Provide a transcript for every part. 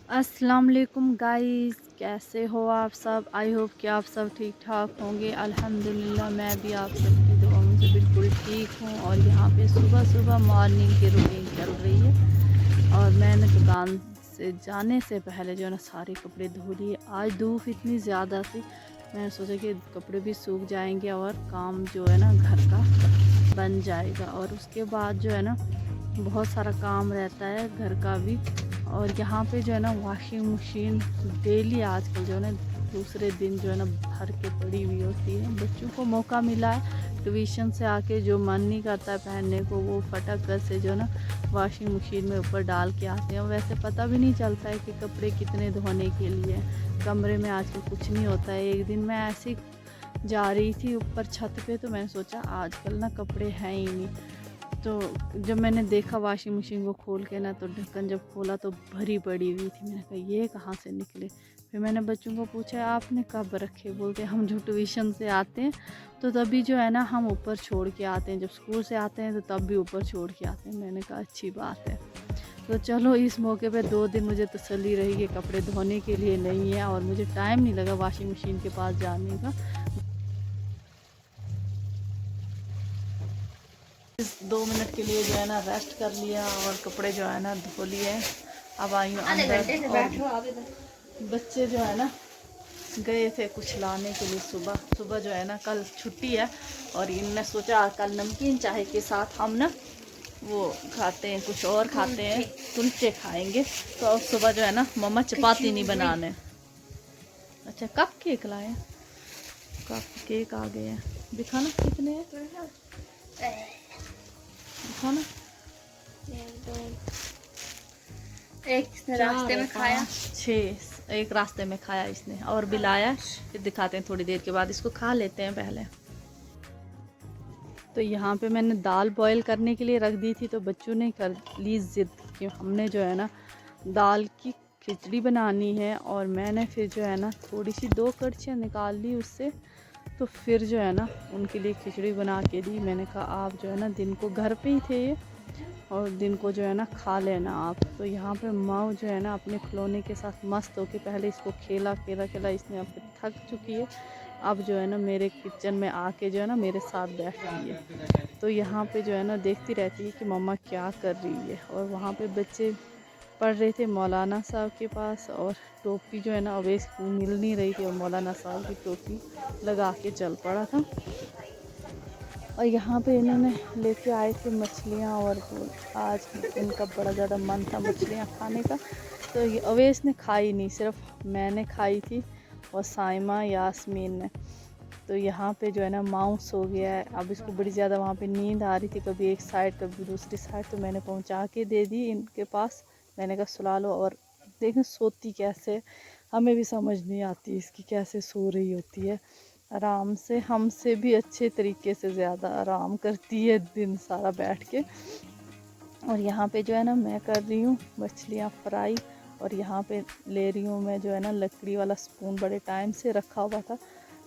अस्सलाम वालेकुम गाइस, कैसे हो आप सब। आई होप कि आप सब ठीक ठाक होंगे। अल्हम्दुलिल्लाह मैं भी आप सबकी दुआओं से बिल्कुल ठीक हूँ। और यहाँ पे सुबह सुबह मॉर्निंग की रूटीन चल रही है और मैंने दुकान से जाने से पहले जो है ना सारे कपड़े धो लिए। आज धूप इतनी ज़्यादा थी, मैंने सोचा कि कपड़े भी सूख जाएंगे और काम जो है ना घर का बन जाएगा। और उसके बाद जो है ना बहुत सारा काम रहता है घर का भी। और यहाँ पे जो है ना वॉशिंग मशीन डेली आजकल जो है ना दूसरे दिन जो है ना भर के पड़ी हुई होती है। बच्चों को मौका मिला है ट्यूशन से आके जो मन नहीं करता है पहनने को, वो फटक कर से जो है ना वॉशिंग मशीन में ऊपर डाल के आते हैं। वैसे पता भी नहीं चलता है कि कपड़े कितने धोने के लिए। कमरे में आजकल कुछ नहीं होता है। एक दिन मैं ऐसे ही जा रही थी ऊपर छत पे, तो मैंने सोचा आजकल ना कपड़े हैं ही नहीं। तो जब मैंने देखा वॉशिंग मशीन को खोल के ना, तो ढक्कन जब खोला तो भरी पड़ी हुई थी। मैंने कहा ये कहाँ से निकले। फिर मैंने बच्चों को पूछा आपने कब रखे। बोलते हम जो ट्यूशन से आते हैं तो तभी जो है ना हम ऊपर छोड़ के आते हैं, जब स्कूल से आते हैं तो तब भी ऊपर छोड़ के आते हैं। मैंने कहा अच्छी बात है। तो चलो इस मौके पे 2 दिन मुझे तसल्ली रही कि कपड़े धोने के लिए नहीं है और मुझे टाइम नहीं लगा वॉशिंग मशीन के पास जाने का। 2 मिनट के लिए जो है ना रेस्ट कर लिया और कपड़े जो है ना धो लिए। अब आई हूँ अंदर। और बच्चे जो है ना गए थे कुछ लाने के लिए सुबह सुबह जो है ना, कल छुट्टी है और इनने सोचा कल नमकीन चाय के साथ हम ना वो खाते हैं, कुछ और खाते हैं, कुलचे खाएंगे। तो अब सुबह जो है ना मम्मा चपाती नहीं बनाने। अच्छा कप केक लाए। कप केक आ गए हैं, दिखाना कितने हैं, दिखाना। एक इसने रास्ते में खाया, 6 एक रास्ते में खाया इसने और भी लाया। फिर दिखाते हैं थोड़ी देर के बाद, इसको खा लेते हैं पहले। तो यहाँ पे मैंने दाल बॉईल करने के लिए रख दी थी, तो बच्चों ने कर ली ज़िद कि हमने जो है ना दाल की खिचड़ी बनानी है। और मैंने फिर जो है ना थोड़ी सी 2 कड़छियाँ निकाल ली उससे। तो फिर जो है ना उनके लिए खिचड़ी बना के दी। मैंने कहा आप जो है ना दिन को घर पे ही थे ये, और दिन को जो है ना खा लेना आप। तो यहाँ पे माँ जो है ना अपने खिलौने के साथ मस्त होके पहले इसको खेला खेला खेला, इसने अब थक चुकी है। अब जो है ना मेरे किचन में आके जो है ना मेरे साथ बैठती है। तो यहाँ पे जो है ना देखती रहती है कि मम्मा क्या कर रही है। और वहाँ पे बच्चे पढ़ रहे थे मौलाना साहब के पास, और टोपी जो है ना अवेश मिल नहीं रही थी और मौलाना साहब की टोपी लगा के चल पड़ा था। और यहाँ पे इन्होंने लेके आए थे मछलियाँ, और आज इनका बड़ा ज़्यादा मन था मछलियाँ खाने का। तो ये अवेश ने खाई नहीं, सिर्फ मैंने खाई थी और साइमा यास्मीन ने। तो यहाँ पे जो है ना माउस हो गया है। अब इसको बड़ी ज़्यादा वहाँ पे नींद आ रही थी, कभी एक साइड कभी दूसरी साइड। तो मैंने पहुँचा के दे दी इनके पास। मैंने कहा सुला लो। और देखें सोती कैसे, हमें भी समझ नहीं आती इसकी कैसे सो रही होती है। आराम से हमसे भी अच्छे तरीके से ज़्यादा आराम करती है दिन सारा बैठ के। और यहाँ पे जो है ना मैं कर रही हूँ मछलियाँ फ्राई। और यहाँ पे ले रही हूँ मैं जो है ना लकड़ी वाला स्पून, बड़े टाइम से रखा हुआ था।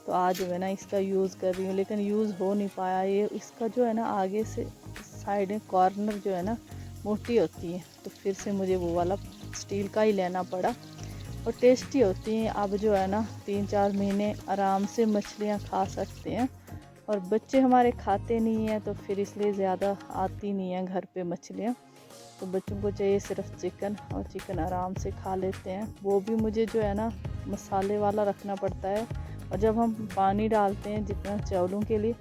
तो आज जो है ना इसका यूज़ कर रही हूँ, लेकिन यूज़ हो नहीं पाया। ये इसका जो है ना आगे से साइड में कॉर्नर जो है ना मोटी होती है, तो फिर से मुझे वो वाला स्टील का ही लेना पड़ा। और टेस्टी होती हैं। अब जो है ना 3-4 महीने आराम से मछलियाँ खा सकते हैं। और बच्चे हमारे खाते नहीं हैं, तो फिर इसलिए ज़्यादा आती नहीं है घर पे मछलियाँ। तो बच्चों को चाहिए सिर्फ चिकन, और चिकन आराम से खा लेते हैं। वो भी मुझे जो है ना मसाले वाला रखना पड़ता है। और जब हम पानी डालते हैं जितना चावलों के लिए,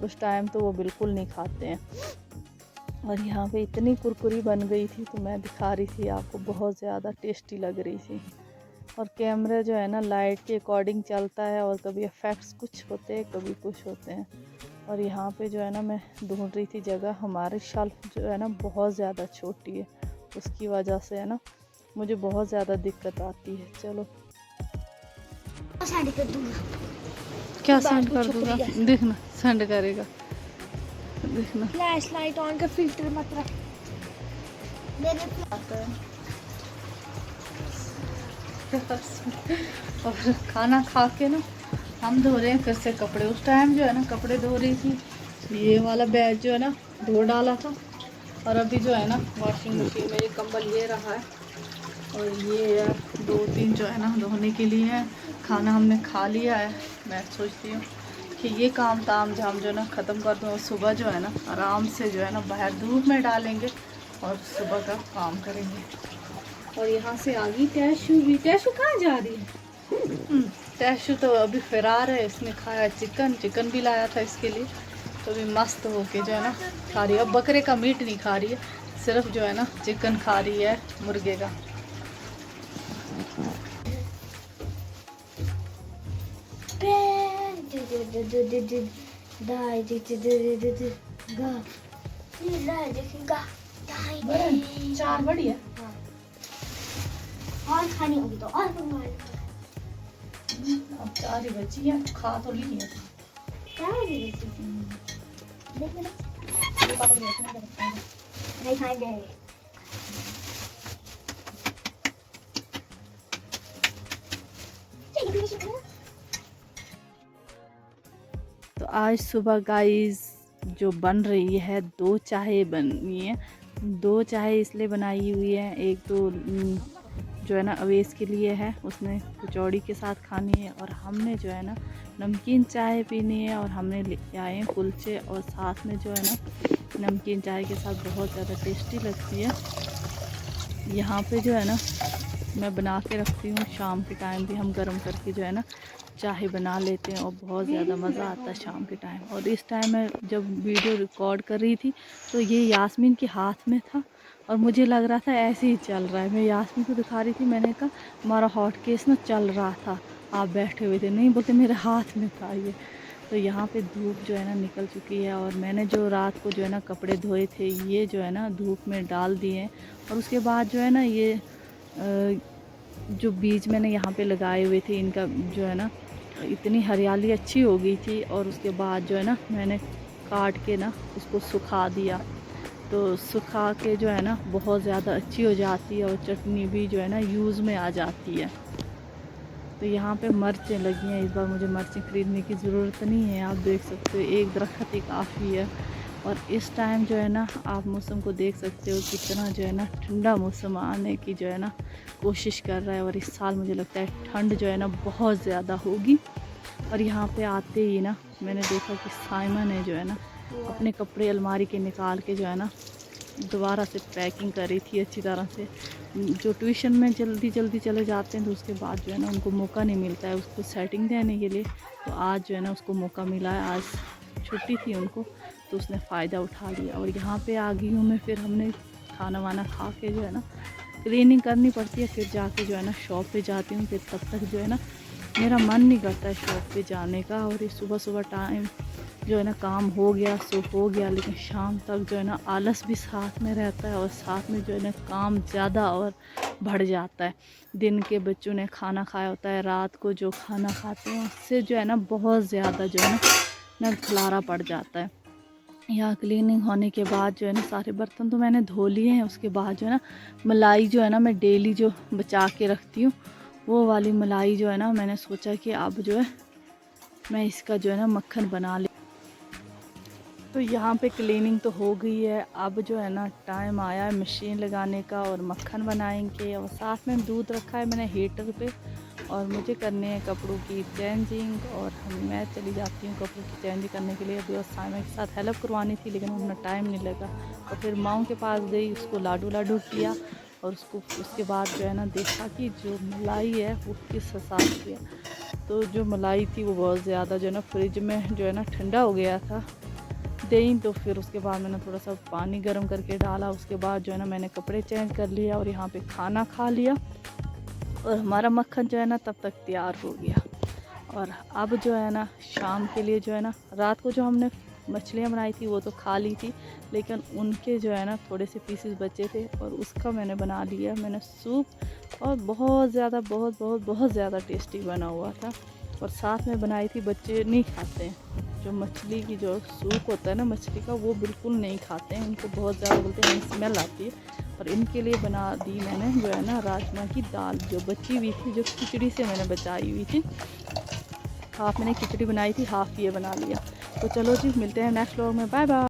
उस टाइम तो वो बिल्कुल नहीं खाते हैं। और यहाँ पे इतनी कुरकुरी बन गई थी, तो मैं दिखा रही थी आपको, बहुत ज़्यादा टेस्टी लग रही थी। और कैमरा जो है ना लाइट के अकॉर्डिंग चलता है, और कभी इफ़ेक्ट्स कुछ होते हैं कभी कुछ होते हैं। और यहाँ पे जो है ना मैं ढूंढ रही थी जगह। हमारी शेल्फ जो है ना बहुत ज़्यादा छोटी है, उसकी वजह से है ना मुझे बहुत ज़्यादा दिक्कत आती है। चलो सेंड कर दूंगा। क्या सेंड कर दूँगा, देखना सेंड करेगा, देखना। फ्लैश लाइट ऑन कर, फिल्टर मत रख। मेरे और खाना खा के ना हम धो रहे हैं फिर से कपड़े। उस टाइम जो है ना कपड़े धो रही थी, ये वाला बैग जो है ना धो डाला था। और अभी जो है ना वॉशिंग मशीन में ये कंबल ये रहा है, और ये 2-3 जो है ना धोने के लिए है। खाना हमने खा लिया है। मैं सोचती हूँ कि ये काम ताम झाम जो है ना ख़त्म कर दूँ और सुबह जो है ना आराम से जो है ना बाहर धूप में डालेंगे और सुबह का काम करेंगे। और यहाँ से आ गई टैशू भी। टैशू कहाँ जा रही है? टैशू तो अभी फरार है। इसने खाया चिकन भी लाया था इसके लिए, तो अभी मस्त होके जो है ना खा रही है। अब बकरे का मीट नहीं खा रही है, सिर्फ जो है ना चिकन खा रही है मुर्गे का। चार बड़ी है और खानी होगी तो और अब 4 ही बची है, खा तो ली है। नहीं खाएंगे। तो आज सुबह गाइस जो बन रही है 2 चाय बनी है। 2 चाय इसलिए बनाई हुई है, एक तो जो है ना अवेश के लिए है, उसने कचौड़ी के साथ खानी है, और हमने जो है ना नमकीन चाय पीनी है। और हमने ले आए हैं कुलचे, और साथ में जो है ना नमकीन चाय के साथ बहुत ज़्यादा टेस्टी लगती है। यहाँ पे जो है ना मैं बना के रखती हूँ, शाम के टाइम भी हम गर्म करके जो है ना चाय बना लेते हैं, और बहुत ज़्यादा मज़ा आता है शाम के टाइम। और इस टाइम मैं जब वीडियो रिकॉर्ड कर रही थी तो ये यास्मीन के हाथ में था, और मुझे लग रहा था ऐसे ही चल रहा है। मैं यास्मीन को दिखा रही थी, मैंने कहा हमारा हॉट केस ना चल रहा था, आप बैठे हुए थे। नहीं, बोलते मेरे हाथ में था ये। तो यहाँ पे धूप जो है ना निकल चुकी है, और मैंने जो रात को जो है ना कपड़े धोए थे ये जो है ना धूप में डाल दिए हैं। और उसके बाद जो है ना ये जो बीज मैंने यहाँ पे लगाए हुए थे इनका जो है ना इतनी हरियाली अच्छी हो गई थी। और उसके बाद जो है ना मैंने काट के ना उसको सुखा दिया, तो सुखा के जो है ना बहुत ज़्यादा अच्छी हो जाती है, और चटनी भी जो है ना यूज़ में आ जाती है। तो यहाँ पे मिर्चें लगी हैं, इस बार मुझे मिर्चें ख़रीदने की ज़रूरत नहीं है। आप देख सकते हो एक दरख्त ही काफ़ी है। और इस टाइम जो है ना आप मौसम को देख सकते हो कितना जो है ना ठंडा मौसम आने की जो है ना कोशिश कर रहा है। और इस साल मुझे लगता है ठंड जो है ना बहुत ज़्यादा होगी। और यहाँ पे आते ही ना मैंने देखा कि साइमा ने जो है ना अपने कपड़े अलमारी के निकाल के जो है ना दोबारा से पैकिंग करी थी अच्छी तरह से। जो ट्यूशन में जल्दी जल्दी चले जाते हैं तो उसके बाद जो है ना उनको मौका नहीं मिलता है उसको सेटिंग देने के लिए। तो आज जो है ना उसको मौका मिला है, आज छुट्टी थी उनको, तो उसने फ़ायदा उठा लिया। और यहाँ पे आ गई हूँ मैं, फिर हमने खाना वाना खा के जो है ना क्लीनिंग करनी पड़ती है, फिर जाके जो है ना शॉप पे जाती हूँ। फिर तब तक जो है ना मेरा मन नहीं करता है शॉप पे जाने का। और ये सुबह सुबह टाइम जो है ना काम हो गया सो हो गया, लेकिन शाम तक जो है ना आलस भी साथ में रहता है, और साथ में जो है ना काम ज़्यादा और बढ़ जाता है। दिन के बच्चों ने खाना खाया होता है, रात को जो खाना खाते हैं उससे जो है ना बहुत ज़्यादा जो है ना खलारा पड़ जाता है। यहाँ क्लीनिंग होने के बाद जो है ना सारे बर्तन तो मैंने धो लिए हैं। उसके बाद जो है ना मलाई जो है ना मैं डेली जो बचा के रखती हूँ वो वाली मलाई जो है ना मैंने सोचा कि अब जो है मैं इसका जो है ना मक्खन बना ले। तो यहाँ पे क्लीनिंग तो हो गई है, अब जो है ना टाइम आया है मशीन लगाने का और मक्खन बनाएंगे। और साथ में दूध रखा है मैंने हीटर पे, और मुझे करने हैं कपड़ों की चेंजिंग। और मैं चली जाती हूँ कपड़ों की चेंजिंग करने के लिए। अभी और साइमा के साथ हेल्प करवानी थी, लेकिन उतना टाइम नहीं लगा। और फिर माँ के पास गई, उसको लाडू किया, और उसके बाद जो है ना देखा कि जो मलाई है वो किस हिसाब से है। तो जो मलाई थी वो बहुत ज़्यादा जो है ना फ्रिज में जो है ना ठंडा हो गया था दही। तो फिर उसके बाद मैंने थोड़ा सा पानी गर्म करके डाला। उसके बाद जो है ना मैंने कपड़े चेंज कर लिया और यहाँ पे खाना खा लिया, और हमारा मक्खन जो है ना तब तक तैयार हो गया। और अब जो है ना शाम के लिए जो है ना रात को जो हमने मछलियाँ बनाई थी वो तो खा ली थी, लेकिन उनके जो है ना थोड़े से पीसेस बचे थे, और उसका मैंने बना लिया मैंने सूप। और बहुत ज़्यादा टेस्टी बना हुआ था। और साथ में बनाई थी, बच्चे नहीं खाते हैं जो मछली की जो सूप होता है ना मछली का, वो बिल्कुल नहीं खाते हैं, उनको बहुत ज़्यादा बोलते हैं स्मेल आती है। और इनके लिए बना दी मैंने जो है ना राजमा की दाल जो बची हुई थी, जो खिचड़ी से मैंने बचाई हुई थी। हाफ़ मैंने खिचड़ी बनाई थी, हाफ़ ये बना लिया। तो चलो जी मिलते हैं नेक्स्ट व्लॉग में, बाय बाय।